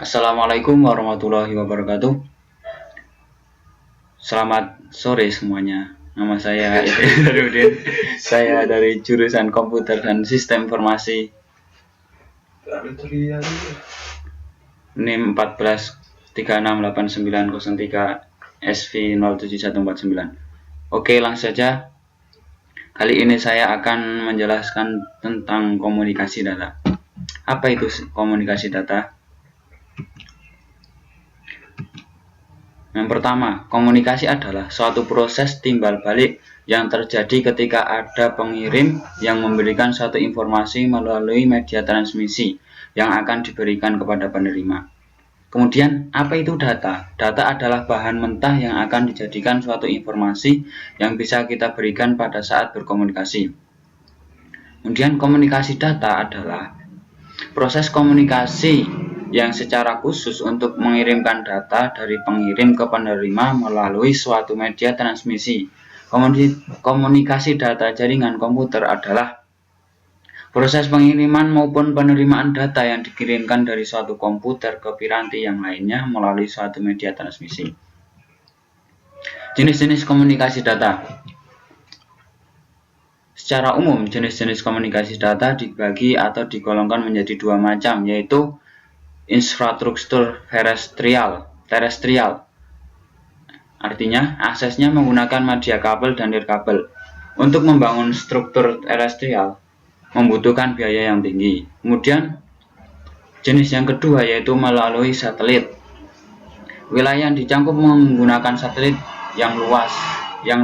Assalamualaikum warahmatullahi wabarakatuh. Selamat sore semuanya. Nama saya Idris Darudin. Saya dari jurusan Komputer dan Sistem Informasi. NIM 14368903 SV071149. Oke, langsung saja. Kali ini saya akan menjelaskan tentang komunikasi data. Apa itu komunikasi data? Yang pertama, komunikasi adalah suatu proses timbal balik yang terjadi ketika ada pengirim yang memberikan suatu informasi melalui media transmisi yang akan diberikan kepada penerima. Kemudian, apa itu data? Data adalah bahan mentah yang akan dijadikan suatu informasi yang bisa kita berikan pada saat berkomunikasi. Kemudian, komunikasi data adalah proses komunikasi yang secara khusus untuk mengirimkan data dari pengirim ke penerima melalui suatu media transmisi. Komunikasi data jaringan komputer adalah proses pengiriman maupun penerimaan data yang dikirimkan dari suatu komputer ke piranti yang lainnya melalui suatu media transmisi. Jenis-jenis komunikasi data. Secara umum, jenis-jenis komunikasi data dibagi atau digolongkan menjadi dua macam, yaitu infrastruktur terestrial. Artinya, aksesnya menggunakan media kabel dan nirkabel. Untuk membangun struktur terestrial membutuhkan biaya yang tinggi. Kemudian, jenis yang kedua yaitu melalui satelit. Wilayah yang dijangkau menggunakan satelit yang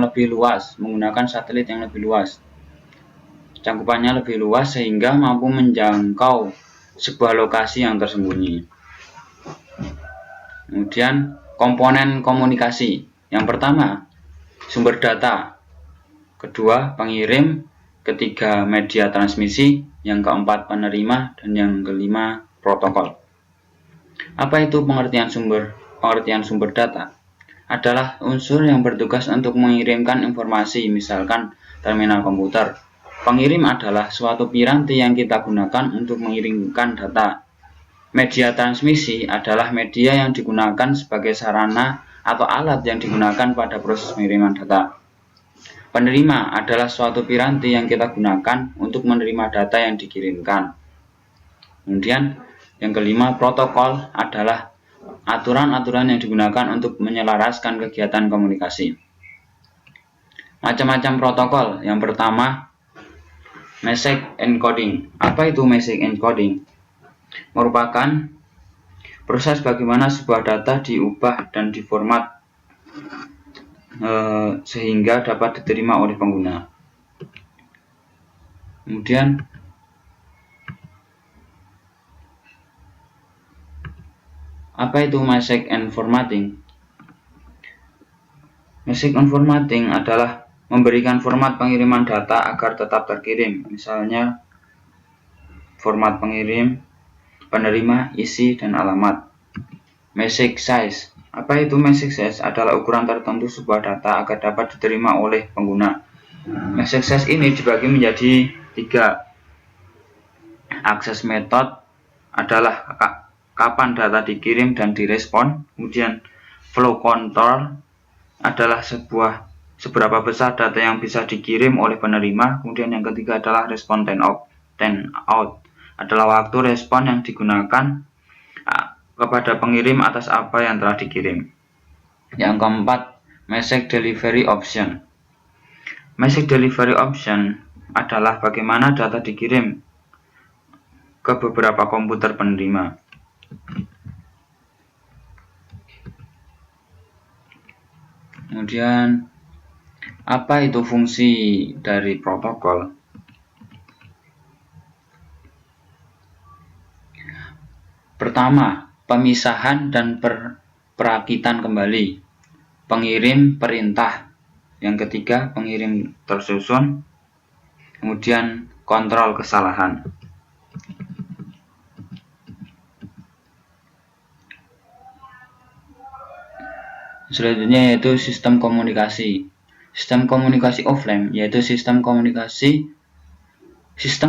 lebih luas, Cangkupannya lebih luas sehingga mampu menjangkau sebuah lokasi yang tersembunyi. Kemudian komponen komunikasi. Yang pertama, sumber data. Kedua, pengirim. Ketiga, media transmisi. Yang keempat, penerima. Dan yang kelima, protokol. Apa itu pengertian sumber data? Adalah unsur yang bertugas untuk mengirimkan informasi, misalkan terminal komputer. Pengirim adalah suatu piranti yang kita gunakan untuk mengirimkan data. Media transmisi adalah media yang digunakan sebagai sarana atau alat yang digunakan pada proses pengiriman data. Penerima adalah suatu piranti yang kita gunakan untuk menerima data yang dikirimkan. Kemudian yang kelima, protokol adalah aturan-aturan yang digunakan untuk menyelaraskan kegiatan komunikasi. Macam-macam protokol. Yang pertama, message encoding. Apa itu message encoding? Merupakan proses bagaimana sebuah data diubah dan diformat sehingga dapat diterima oleh pengguna. Kemudian apa itu message formatting? Message formatting adalah memberikan format pengiriman data agar tetap terkirim, misalnya format pengirim, penerima, isi, dan alamat. Message size. Apa itu message size? Adalah ukuran tertentu sebuah data agar dapat diterima oleh pengguna. Message size ini dibagi menjadi 3. Akses method adalah kapan data dikirim dan direspon. Kemudian flow control adalah seberapa besar data yang bisa dikirim oleh penerima. Kemudian yang ketiga adalah respon timeout adalah waktu respon yang digunakan kepada pengirim atas apa yang telah dikirim. Yang keempat, message delivery option. Message delivery option adalah bagaimana data dikirim ke beberapa komputer penerima. Kemudian, apa itu fungsi dari protokol? Pertama, pemisahan dan perakitan kembali. Pengirim perintah. Yang ketiga, pengirim tersusun. Kemudian, kontrol kesalahan. Selanjutnya yaitu sistem komunikasi. Sistem komunikasi offline yaitu sistem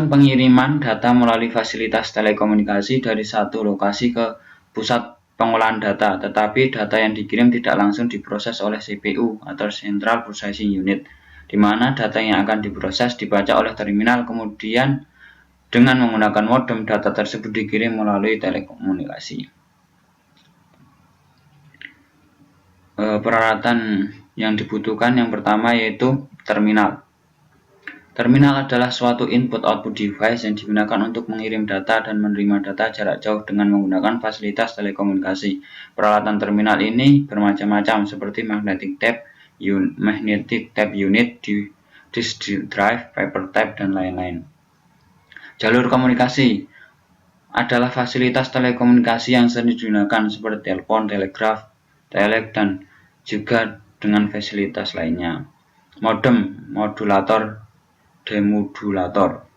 pengiriman data melalui fasilitas telekomunikasi dari satu lokasi ke pusat pengolahan data, tetapi data yang dikirim tidak langsung diproses oleh CPU atau Central Processing Unit, di mana data yang akan diproses dibaca oleh terminal, kemudian dengan menggunakan modem data tersebut dikirim melalui telekomunikasi. Peralatan yang dibutuhkan yang pertama yaitu terminal. Terminal adalah suatu input-output device yang digunakan untuk mengirim data dan menerima data jarak jauh dengan menggunakan fasilitas telekomunikasi. Peralatan terminal ini bermacam-macam seperti magnetic tape unit, disk drive, paper tape, dan lain-lain. Jalur komunikasi adalah fasilitas telekomunikasi yang sering digunakan seperti telepon, telegraf, telek, dan juga dengan fasilitas lainnya. Modem, modulator, demodulator.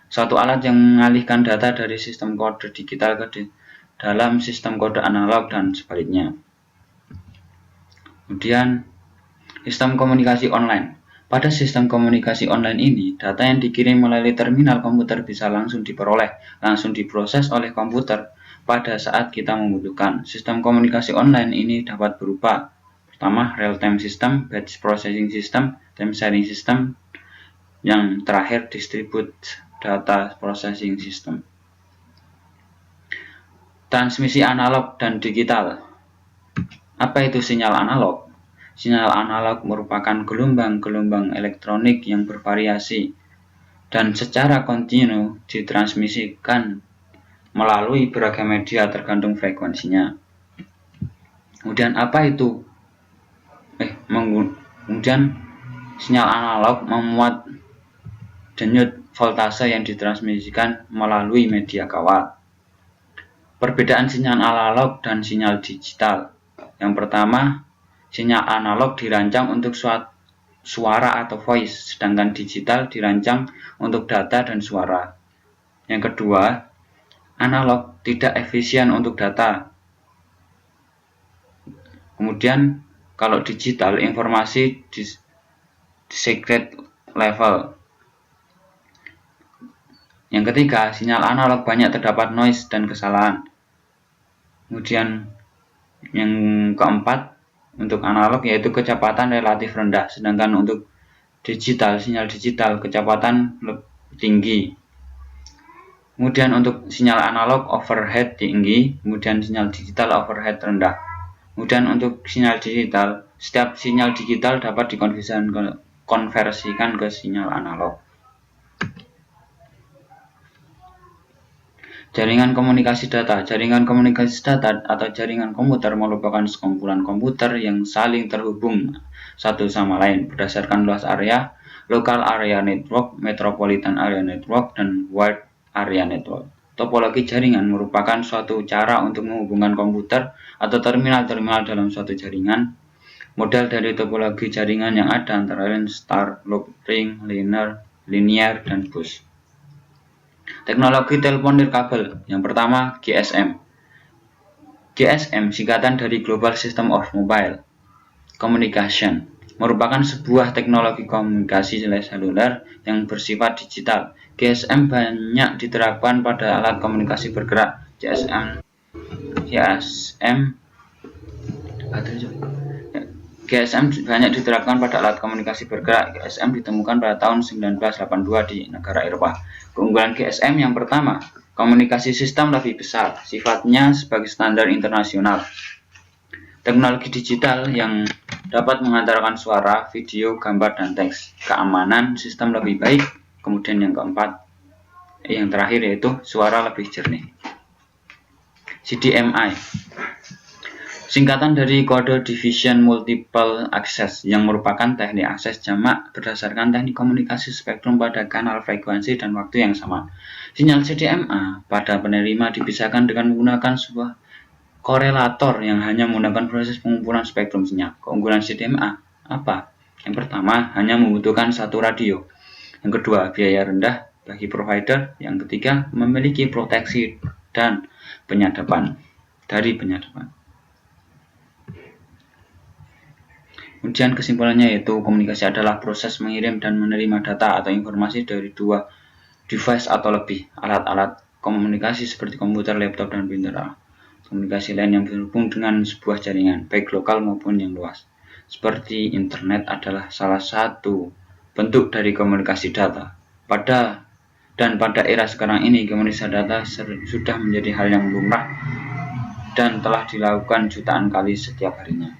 Suatu alat yang mengalihkan data dari sistem kode digital ke dalam sistem kode analog dan sebaliknya. Kemudian, sistem komunikasi online. Pada sistem komunikasi online ini, data yang dikirim melalui terminal komputer bisa langsung diperoleh, langsung diproses oleh komputer pada saat kita membutuhkan. Sistem komunikasi online ini dapat berupa pertama, real-time system, batch processing system, time sharing system, yang terakhir distribute data processing system. Transmisi analog dan digital. Apa itu sinyal analog? Sinyal analog merupakan gelombang-gelombang elektronik yang bervariasi dan secara kontinu ditransmisikan melalui beragam media tergantung frekuensinya. Kemudian apa itu? Kemudian sinyal analog memuat denyut voltase yang ditransmisikan melalui media kawat. Perbedaan sinyal analog dan sinyal digital. Yang pertama, sinyal analog dirancang untuk suara atau voice, sedangkan digital dirancang untuk data dan suara. Yang kedua, analog tidak efisien untuk data. Kemudian, kalau digital, informasi di secret level. Yang ketiga, sinyal analog banyak terdapat noise dan kesalahan. Kemudian yang keempat, untuk analog yaitu kecepatan relatif rendah, sedangkan untuk digital, sinyal digital kecepatan lebih tinggi. Kemudian untuk sinyal analog overhead tinggi, kemudian sinyal digital overhead rendah. Kemudian untuk sinyal digital, setiap sinyal digital dapat dikonversikan ke sinyal analog. Jaringan komunikasi data. Jaringan komunikasi data atau jaringan komputer merupakan sekumpulan komputer yang saling terhubung satu sama lain berdasarkan luas area, local area network, metropolitan area network, dan wide area network. Topologi jaringan merupakan suatu cara untuk menghubungkan komputer atau terminal-terminal dalam suatu jaringan. Model dari topologi jaringan yang ada antara lain star, loop, ring, linear, dan bus. Teknologi telepon nirkabel. Yang pertama, GSM. GSM singkatan dari Global System of Mobile Communication, merupakan sebuah teknologi komunikasi seluler yang bersifat digital. GSM banyak diterapkan pada alat komunikasi bergerak. GSM banyak diterapkan pada alat komunikasi bergerak. GSM ditemukan pada tahun 1982 di negara Eropa. Keunggulan GSM yang pertama, komunikasi sistem lebih besar, sifatnya sebagai standar internasional. Teknologi digital yang dapat mengantarkan suara, video, gambar, dan teks. Keamanan sistem lebih baik. Kemudian yang keempat, yang terakhir yaitu suara lebih jernih. CDMI, singkatan dari kode Division Multiple Access, yang merupakan teknik akses jamak berdasarkan teknik komunikasi spektrum pada kanal frekuensi dan waktu yang sama. Sinyal CDMA pada penerima dipisahkan dengan menggunakan sebuah korelator yang hanya menggunakan proses pengumpulan spektrum sinyal. Keunggulan CDMA apa? Yang pertama, hanya membutuhkan satu radio. Yang kedua, biaya rendah bagi provider. Yang ketiga, memiliki proteksi dan penyadapan. Kemudian kesimpulannya yaitu komunikasi adalah proses mengirim dan menerima data atau informasi dari dua device atau lebih. Alat-alat komunikasi seperti komputer, laptop, dan printer komunikasi lain yang berhubung dengan sebuah jaringan, baik lokal maupun yang luas. Seperti internet adalah salah satu bentuk dari komunikasi data. Pada era sekarang ini, komunikasi data sudah menjadi hal yang lumrah dan telah dilakukan jutaan kali setiap harinya.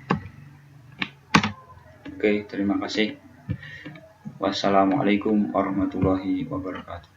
Oke, terima kasih. Wassalamualaikum warahmatullahi wabarakatuh.